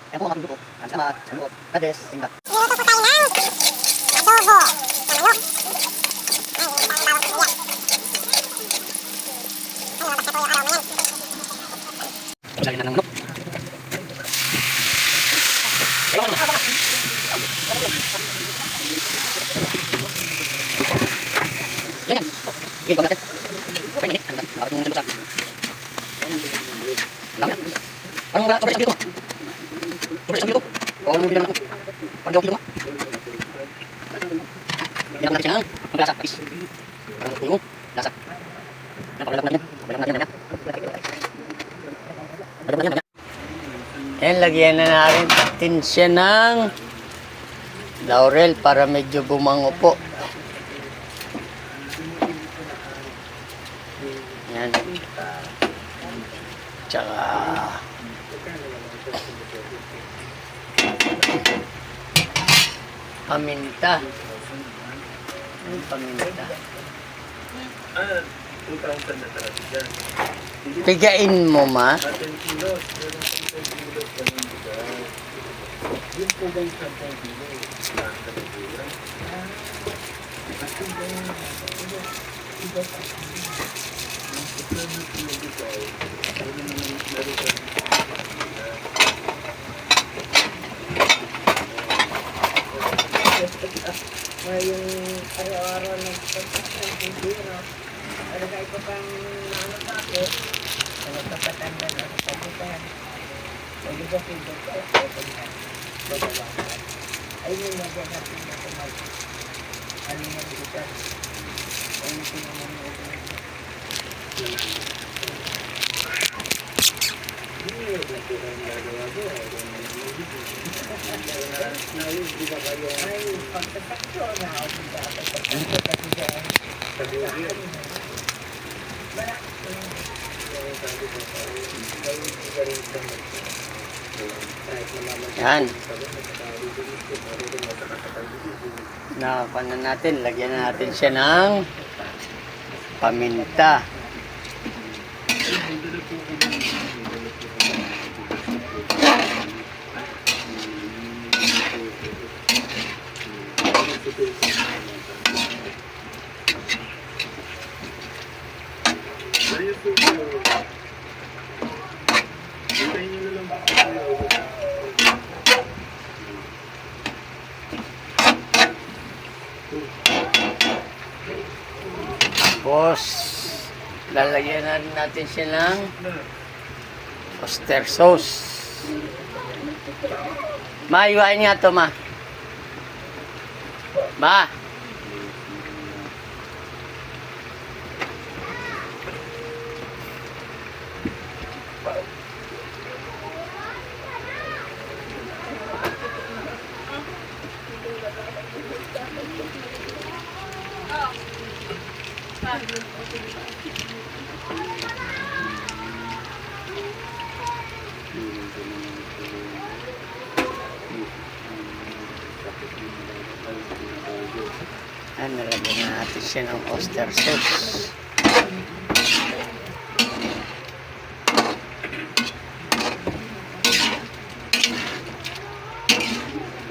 Ayan po mga kalubo ko. Salamat. Salamat. God bless. Ingat. Niluto po tayo ng adobo na manok. Ay, ang tawag ko yan. Ay, mabasa po yung araw na yan. Lagyan na ng manok. Ayaw ka naman. Yan. Okay, ikaw natin. Okay, mainit. Bakit mong nabasa? Lama. Parang mga sobrang dito. Sobrang dito. O, ano bilang ako? Pag-gawin dito mo. Bilang natin siya ng lasa. Kapis. Parang tuyo. Lasa. Napakalalap natin. Napakalalap natin. Napakalalap natin. Yan, lagyan na natin siya ng laurel para medyo bumango po. Yan. Tsaka paminta. Ano paminta? Pigain mo, ma. Yung araw-araw nagpapasal ng biro, alagay ko pang naanap ako, nagpapatanda na sa kapitan. Pwede ba siya ko ay babawasan. Ayun yung nagyan natin na kumag. Ano yung nagpita? Ayun yung naman yung ay, pagkasakto na ako dito. Yan. Nakakuha na natin. Lagyan na natin siya ng paminta. Tapos, lalagyan na rin natin siya ng oyster sauce. Ma, iwain nga to, ma. Ma. Nalagyan na natin siya ng oyster sauce.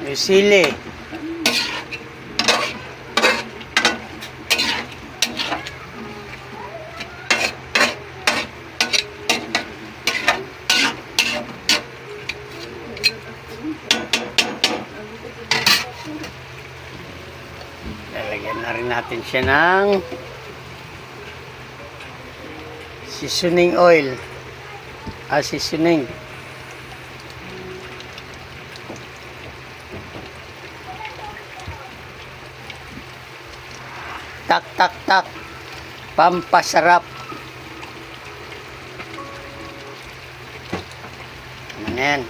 Yung sili. Lalagyan na rin natin siya ng seasoning oil. Seasoning. Tak, tak, tak. Pampasarap. Ano na yan.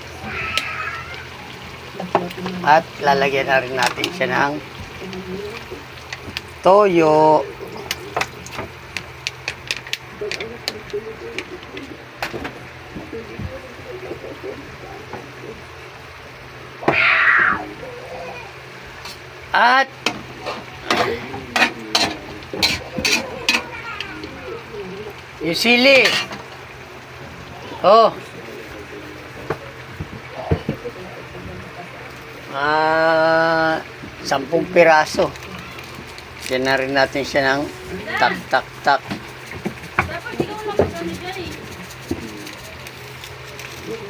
At lalagyan na rin natin siya ng toyo. At yung sili. Oh. 10 piraso. Yan na rin natin siya ng tak tak tak.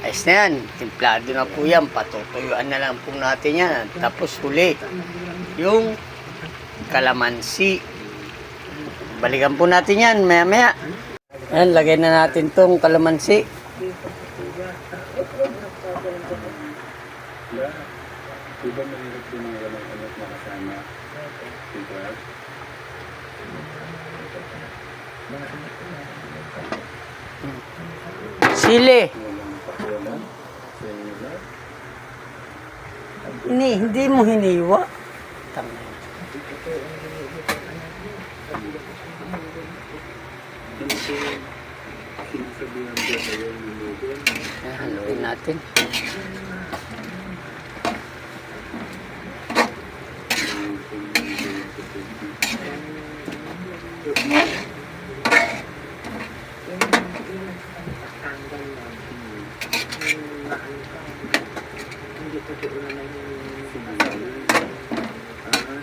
Ayos na yan. Timplado na po yan. Patutuyuan na lang po natin yan. Tapos huli, yung kalamansi. Balikan po natin yan maya maya. Ayan, lagay na natin tong kalamansi. Diba mahirap din mga walang anak na kasama? Diba? Sili. Walang pakialam sa inyo lahat. Hindi mo hiniwa. Tama. Sinasabihan ko kayo ng Miguel. Ayan, haluin natin. Tanggal lang. Maano ka. Hindi ko doon naman yung Sinungaling.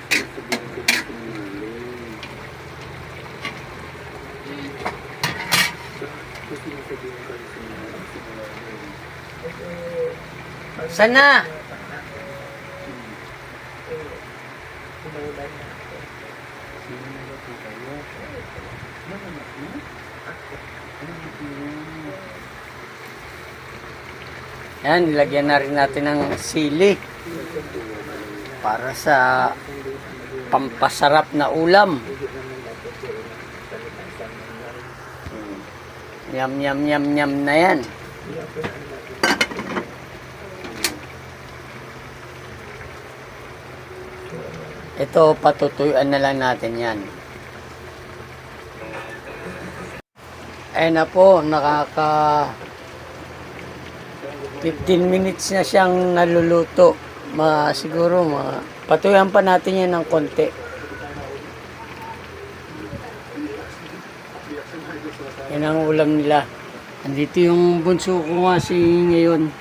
Sinasabihan ko ng sinungaling. Kasi sinasabihan ko ng sinungaling. Sana. Inulan na ako. Sinungaling po kayo. Mananak mo? Mananak mo. Yan, nilagyan na rin natin ng sili para sa pampasarap na ulam. Yum, yum, yum, yum na yan. Ito, patutuyuan na lang natin yan. Ayun na po, nakaka 15 minutes na siyang naluluto. Siguro, patuyuan pa natin yan ng konti. Yan ang ulam nila. Andito yung bunso ko nga ngayon.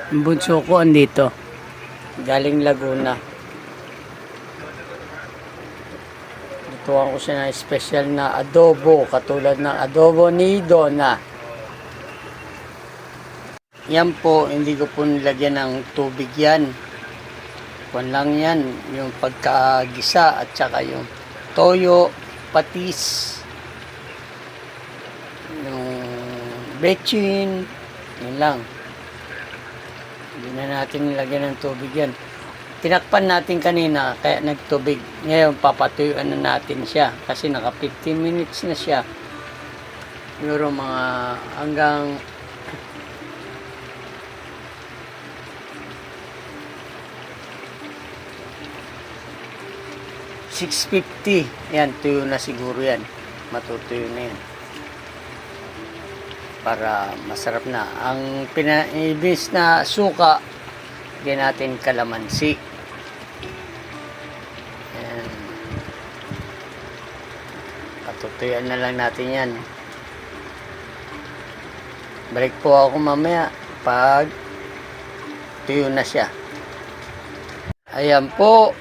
Yung bunso ko andito. Galing Laguna. Lutuan ko siya ng special na adobo. Katulad ng adobo ni Donna. Yan po, hindi ko po nilagyan ng tubig yan. Kuwan lang yan. Yung pagkagisa at saka yung toyo, patis, yung bechin, yun lang. Hindi na natin nilagyan ng tubig yan. Tinakpan natin kanina, kaya nagtubig. Ngayon, papatuyuan na natin siya. Kasi naka 15 minutes na siya. Siguro mga hanggang 6:50. Yan, tuyo na siguro yan. Matutuyo na yan. Para masarap na. Ang ibis na suka, lagyan natin kalamansi. Yan. Patutuyuan na lang natin yan. Balik po ako mamaya pag tuyo na siya. Ayan po.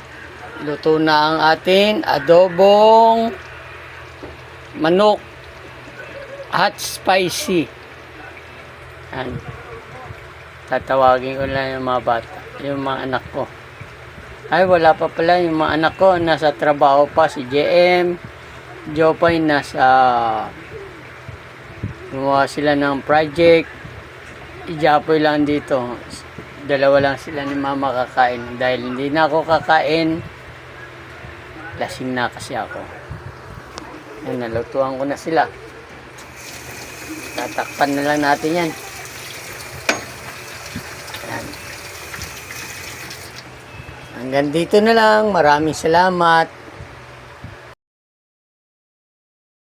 Luto na ang ating adobong manok hot spicy. Yan. Tatawagin ko lang yung mga bata, yung mga anak ko. Ay, wala pa pala yung mga anak ko. Nasa trabaho pa si JM. Jopay nasa gumawa sila ng project. Ijapoy lang dito. Dalawa lang sila ni mama kakain. Dahil hindi na ako kakain, lasing na kasi ako. Yan, nalutuan ko na sila. Tatakpan na lang natin yan. Yan. Hanggang dito na lang. Maraming salamat.